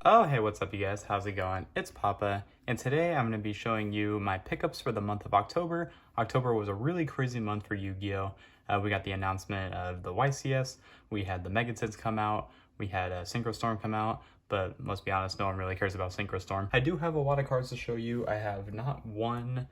Oh, hey, what's up, you guys? How's it going? It's Papa, and today I'm going to be showing you my pickups for the month of October. October was a really crazy month for Yu-Gi-Oh! We got the announcement of the YCS, we had the Megatits come out, we had Synchro Storm come out, but let's be honest, no one really cares about Synchro Storm. I do have a lot of cards to show you. I have not one,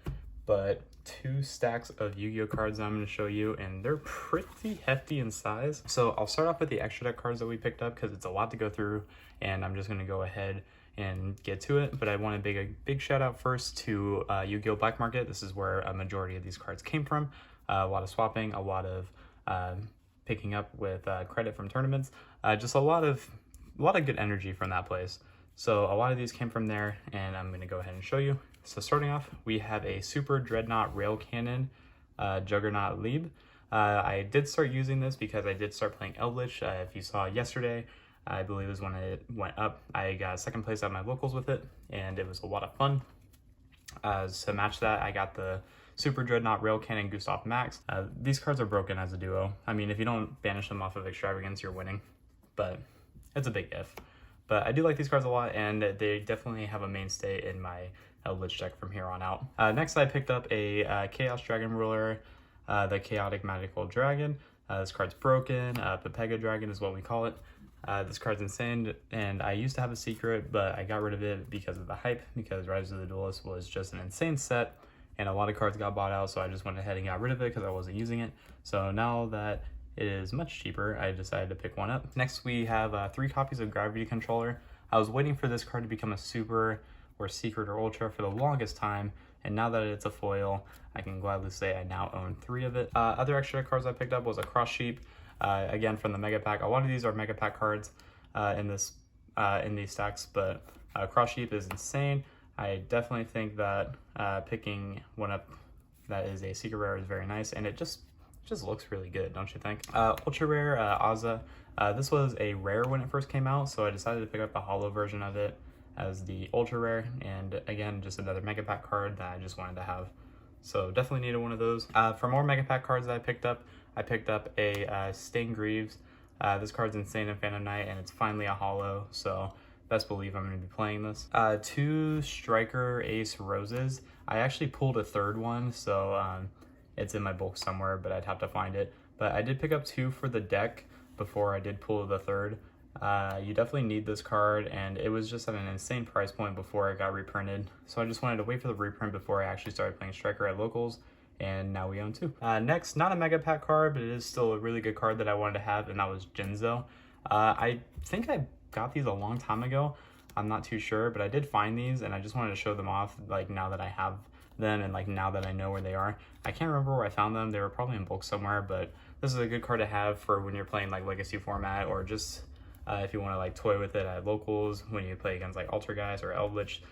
but two stacks of Yu-Gi-Oh cards that I'm going to show you, and they're pretty hefty in size. So I'll start off with the extra deck cards that we picked up because it's a lot to go through, and I'm just going to go ahead and get to it. But I want to a big shout out first to Yu-Gi-Oh Black Market. This is where a majority of these cards came from. A lot of swapping, a lot of picking up with credit from tournaments, just a lot of good energy from that place. So a lot of these came from there, and I'm going to go ahead and show you. So starting off, we have a Super Dreadnought Rail Cannon Juggernaut Lieb. I did start using this because I did start playing Eldritch. If you saw yesterday, I believe is when it went up. I got second place at my locals with it, and it was a lot of fun. To match that, I got the Super Dreadnought Rail Cannon Gustav Max. These cards are broken as a duo. I mean, if you don't banish them off of Extravagance, you're winning, but it's a big if. But I do like these cards a lot, and they definitely have a mainstay in my Eldritch deck from here on out. Next, I picked up a Chaos Dragon Ruler, the Chaotic Magical Dragon. This card's broken. Pepega Dragon is what we call it. This card's insane, and I used to have a secret, but I got rid of it because of the hype, because Rise of the Duelist was just an insane set, and a lot of cards got bought out, so I just went ahead and got rid of it because I wasn't using it. So now that it is much cheaper, I decided to pick one up. Next, we have 3 copies of Gravity Controller. I was waiting for this card to become a super or secret or ultra for the longest time, and now that it's a foil, I can gladly say I now own 3 of it. Other extra cards I picked up was a Cross Sheep, again from the Mega Pack. A lot of these are Mega Pack cards in these stacks, but Cross Sheep is insane. I definitely think that picking one up that is a secret rare is very nice, and it just looks really good, don't you think? Ultra rare Aza. This was a rare when it first came out, so I decided to pick up the holo version of it as the ultra rare, and again, just another Mega Pack card that I just wanted to have. So definitely needed one of those. For more Mega Pack cards that I picked up a Stain Greaves. This card's insane in Phantom Knight, and it's finally a holo, so best believe I'm going to be playing this. 2 Striker Ace Roses. I actually pulled a third one, so it's in my bulk somewhere, but I'd have to find it. But I did pick up 2 for the deck before I did pull the third. You definitely need this card, and it was just at an insane price point before it got reprinted. So I just wanted to wait for the reprint before I actually started playing Striker at locals, and now we own 2. Next, not a Mega Pack card, but it is still a really good card that I wanted to have, and that was Jinzo. I think I got these a long time ago. I'm not too sure, but I did find these, and I just wanted to show them off, like, now that I have them, and like now that I know where they are. I can't remember where I found them. They were probably in bulk somewhere, but this is a good card to have for when you're playing like Legacy format, or just if you want to like toy with it at locals when you play against like Altergeist or Eldritch,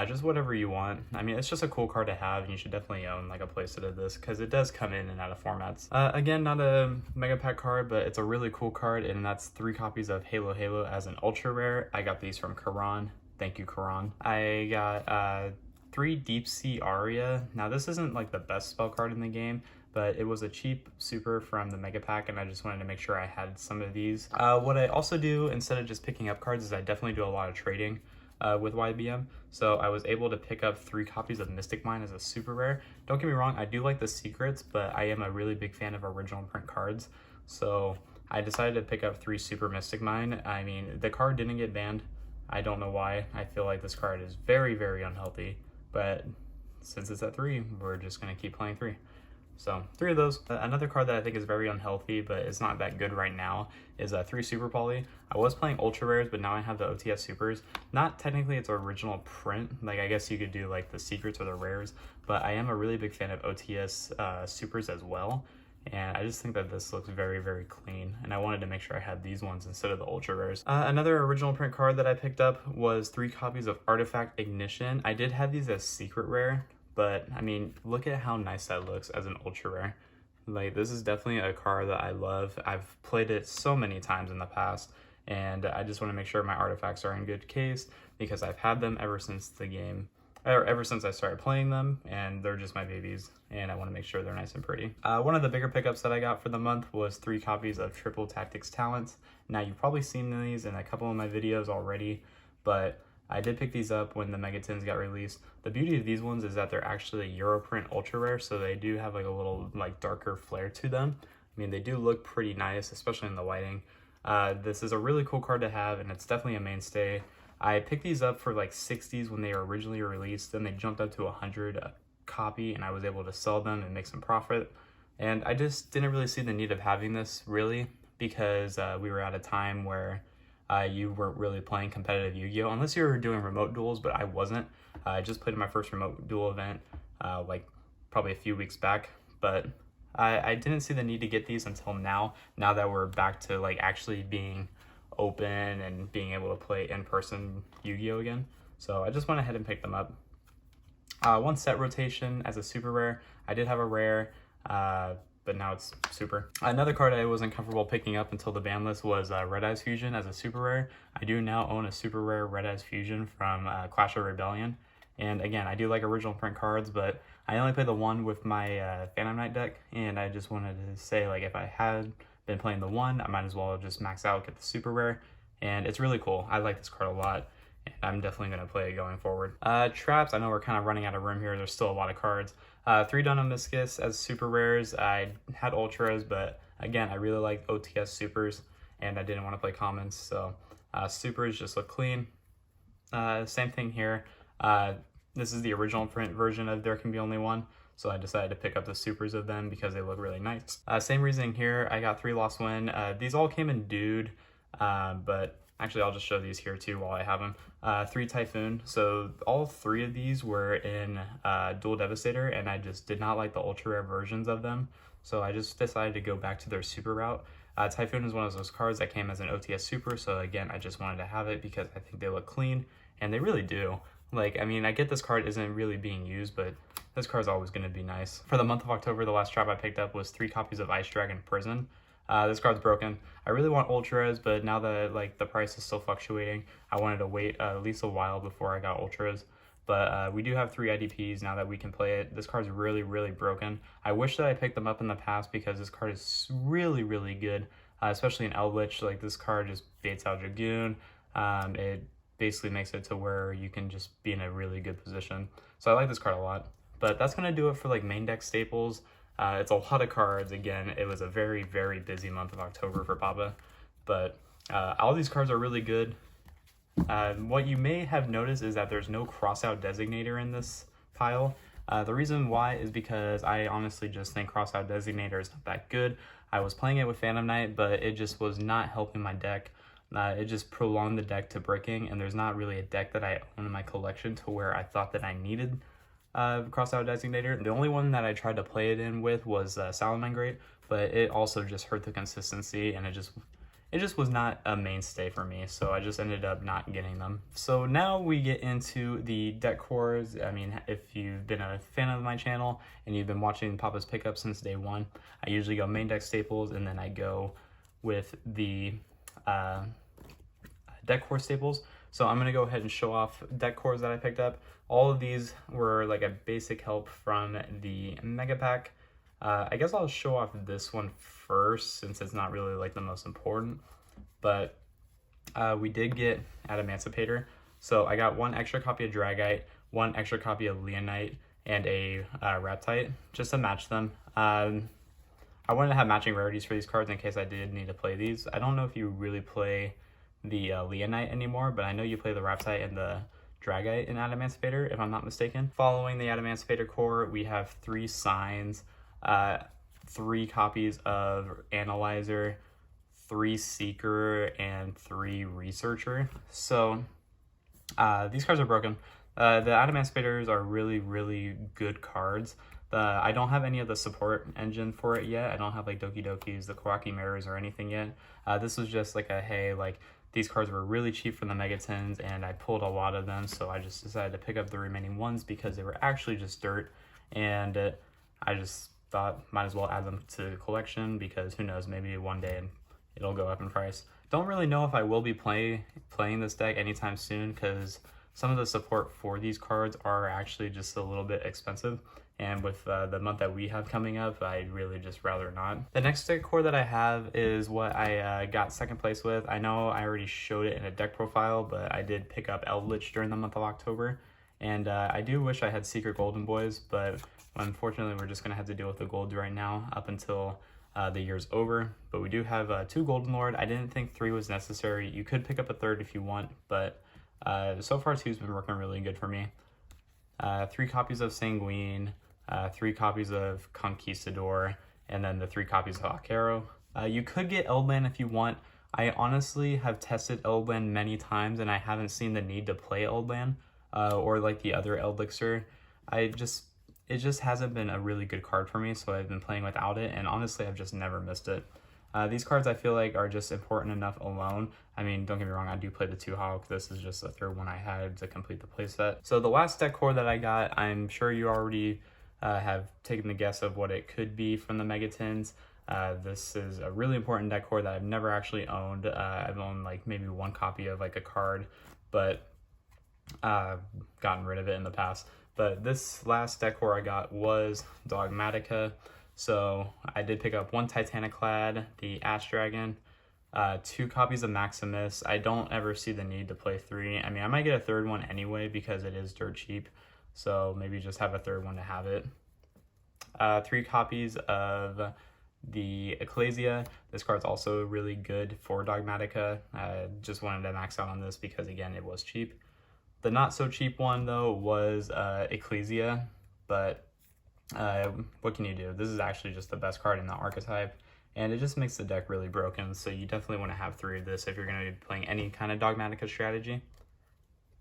just whatever you want. I mean, it's just a cool card to have, and you should definitely own like a playset of this because it does come in and out of formats. Again, not a Mega Pack card, but it's a really cool card, and that's 3 copies of Halo as an ultra rare. I got these from Karan. Thank you, Karan. I got 3 Deep Sea Aria. Now this isn't like the best spell card in the game, but it was a cheap super from the Mega Pack, and I just wanted to make sure I had some of these. What I also do instead of just picking up cards is I definitely do a lot of trading with YBM. So I was able to pick up 3 copies of Mystic Mine as a super rare. Don't get me wrong, I do like the secrets, but I am a really big fan of original print cards. So I decided to pick up 3 super Mystic Mine. I mean, the card didn't get banned. I don't know why. I feel like this card is very, very unhealthy. But since it's at 3, we're just going to keep playing 3. So 3 of those. Another card that I think is very unhealthy, but it's not that good right now, is 3 Super Poly. I was playing Ultra Rares, but now I have the OTS Supers. Not technically its original print. Like, I guess you could do like the secrets or the rares, but I am a really big fan of OTS Supers as well. And I just think that this looks very, very clean, and I wanted to make sure I had these ones instead of the ultra rares. Another original print card that I picked up was 3 copies of Artifact Ignition. I did have these as secret rare, but I mean, look at how nice that looks as an ultra rare. Like, this is definitely a card that I love. I've played it so many times in the past, and I just want to make sure my artifacts are in good case because I've had them ever since the game, or ever since I started playing them, and they're just my babies, and I want to make sure they're nice and pretty. One of the bigger pickups that I got for the month was 3 copies of Triple Tactics Talents. Now, you've probably seen these in a couple of my videos already, but I did pick these up when the Megatins got released. The beauty of these ones is that they're actually Europrint ultra rare, so they do have like a little like darker flair to them. I mean, they do look pretty nice, especially in the lighting. This is a really cool card to have, and it's definitely a mainstay. I picked these up for like 60s when they were originally released, then they jumped up to 100 a copy, and I was able to sell them and make some profit. And I just didn't really see the need of having this, really, because we were at a time where you weren't really playing competitive Yu-Gi-Oh! Unless you were doing remote duels, but I wasn't. I just played in my first remote duel event, like probably a few weeks back, but I didn't see the need to get these until now that we're back to like actually being open and being able to play in-person Yu-Gi-Oh! Again. So I just went ahead and picked them up. One set rotation as a super rare. I did have a rare, but now it's super. Another card I wasn't comfortable picking up until the ban list was Red Eyes Fusion as a super rare. I do now own a super rare Red Eyes Fusion from Clash of Rebellion. And again, I do like original print cards, but I only play the one with my Phantom Knight deck, and I just wanted to say, like, if I had been playing the one, I might as well just max out, get the super rare, and it's really cool. I like this card a lot, and I'm definitely going to play it going forward. Traps, I know we're kind of running out of room here. There's still a lot of cards. 3 Dunamiscus as super rares. I had ultras, but again, I really like OTS supers, and I didn't want to play commons, so supers just look clean. Same thing here. This is the original print version of There Can Be Only One, so I decided to pick up the supers of them because they look really nice. Same reasoning here. I got 3 Lost Win. These all came in dude, but actually I'll just show these here too while I have them. 3 Typhoon. So all 3 of these were in Dual Devastator, and I just did not like the ultra rare versions of them, so I just decided to go back to their super route. Typhoon is one of those cards that came as an OTS super, so again, I just wanted to have it because I think they look clean, and they really do. Like, I mean, I get this card isn't really being used, but this card's always going to be nice. For the month of October, the last trap I picked up was 3 copies of Ice Dragon Prison. This card's broken. I really want ultras, but now that like the price is still fluctuating, I wanted to wait at least a while before I got ultras. But we do have 3 IDPs now that we can play it. This card's really, really broken. I wish that I picked them up in the past because this card is really, really good, especially in Eldritch. Like, this card just baits out Dragoon. It basically makes it to where you can just be in a really good position. So I like this card a lot. But that's going to do it for like main deck staples. It's a lot of cards. Again, it was a very, very busy month of October for Papa. But all these cards are really good. What you may have noticed is that there's no crossout designator in this pile. The reason why is because I honestly just think crossout designator is not that good. I was playing it with Phantom Knight, but it just was not helping my deck. It just prolonged the deck to bricking, and there's not really a deck that I own in my collection to where I thought that I needed crossout designator. The only one that I tried to play it in with was Salamangreat, but it also just hurt the consistency, and it just was not a mainstay for me, so I just ended up not getting them. So now we get into the Decors. I mean, if you've been a fan of my channel and you've been watching Papa's Pickup since day one, I usually go main deck staples, and then I go with the Decor staples. So I'm going to go ahead and show off Decors that I picked up. All of these were like a basic help from the Mega Pack. I guess I'll show off this one first since it's not really like the most important. But we did get Adamancipator. So I got 1 extra copy of Dragite, 1 extra copy of Leonite, and a Raptite just to match them. I wanted to have matching rarities for these cards in case I did need to play these. I don't know if you really play the Leonite anymore, but I know you play the Raptite and the Dragite in Adamancipator, if I'm not mistaken. Following the Adamancipator core, we have 3 signs, 3 copies of Analyzer, 3 Seeker, and 3 Researcher. So these cards are broken. The Adamancipators are really, really good cards. I don't have any of the support engine for it yet. I don't have like Doki Dokis, the Kawaki Mirrors, or anything yet. This was just like a, hey, like, these cards were really cheap from the Megatins, and I pulled a lot of them, so I just decided to pick up the remaining ones because they were actually just dirt, and I just thought might as well add them to the collection because who knows, maybe one day it'll go up in price. Don't really know if I will be playing this deck anytime soon because some of the support for these cards are actually just a little bit expensive. And with the month that we have coming up, I'd really just rather not. The next decor that I have is what I got second place with. I know I already showed it in a deck profile, but I did pick up Eldritch during the month of October. And I do wish I had Secret Golden Boys, but unfortunately we're just going to have to deal with the gold right now up until the year's over. But we do have 2 Golden Lord. I didn't think 3 was necessary. You could pick up a 3rd if you want, but so far 2's been working really good for me. 3 copies of Sanguine, 3 copies of Conquistador, and then the 3 copies of Akero. You could get Eldland if you want. I honestly have tested Eldland many times and I haven't seen the need to play Eldland or like the other Eldixir. It just hasn't been a really good card for me, so I've been playing without it, and honestly I've just never missed it. These cards I feel like are just important enough alone. I mean, don't get me wrong, I do play the 2-Hawk. This is just the 3rd one I had to complete the playset. So the last decor that I got, I'm sure you already have taken the guess of what it could be from the Megatins. This is a really important decor that I've never actually owned. I've owned like maybe 1 copy of like a card, but gotten rid of it in the past. But this last decor I got was Dogmatica. So I did pick up 1 Titaniclad, the Ash Dragon, 2 copies of Maximus. I don't ever see the need to play 3. I mean, I might get a 3rd one anyway because it is dirt cheap. So maybe just have a 3rd one to have it. 3 copies of the Ecclesia. This card's also really good for Dogmatica. Just wanted to max out on this because, again, it was cheap. The not so cheap one, though, was Ecclesia, but what can you do? This is actually just the best card in the archetype, and it just makes the deck really broken, so you definitely want to have 3 of this if you're going to be playing any kind of Dogmatica strategy.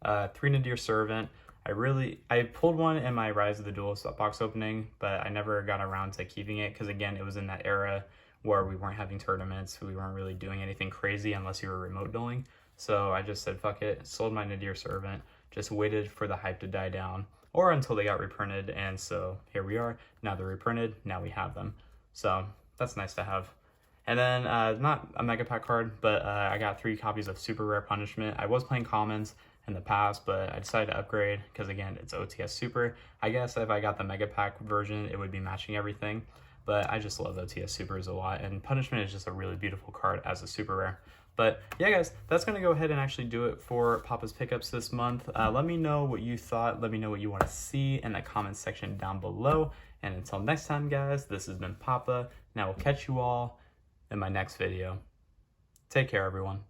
3 Nadir Servant. I pulled one in my Rise of the Duelist box opening, but I never got around to keeping it because, again, it was in that era where we weren't having tournaments, we weren't really doing anything crazy unless you were remote dueling. So I just said, fuck it, sold my Nadir Servant, just waited for the hype to die down, or until they got reprinted, and so here we are. Now they're reprinted, now we have them. So that's nice to have. And then, not a Mega Pack card, but I got 3 copies of Super Rare Punishment. I was playing Commons in the past, but I decided to upgrade because, again, it's OTS Super. I guess if I got the Mega Pack version, it would be matching everything, but I just love OTS Supers a lot, and Punishment is just a really beautiful card as a Super Rare. But yeah, guys, that's going to go ahead and actually do it for Papa's pickups this month. Let me know what you thought. Let me know what you want to see in the comments section down below. And until next time, guys, this has been Papa, and I will catch you all in my next video. Take care, everyone.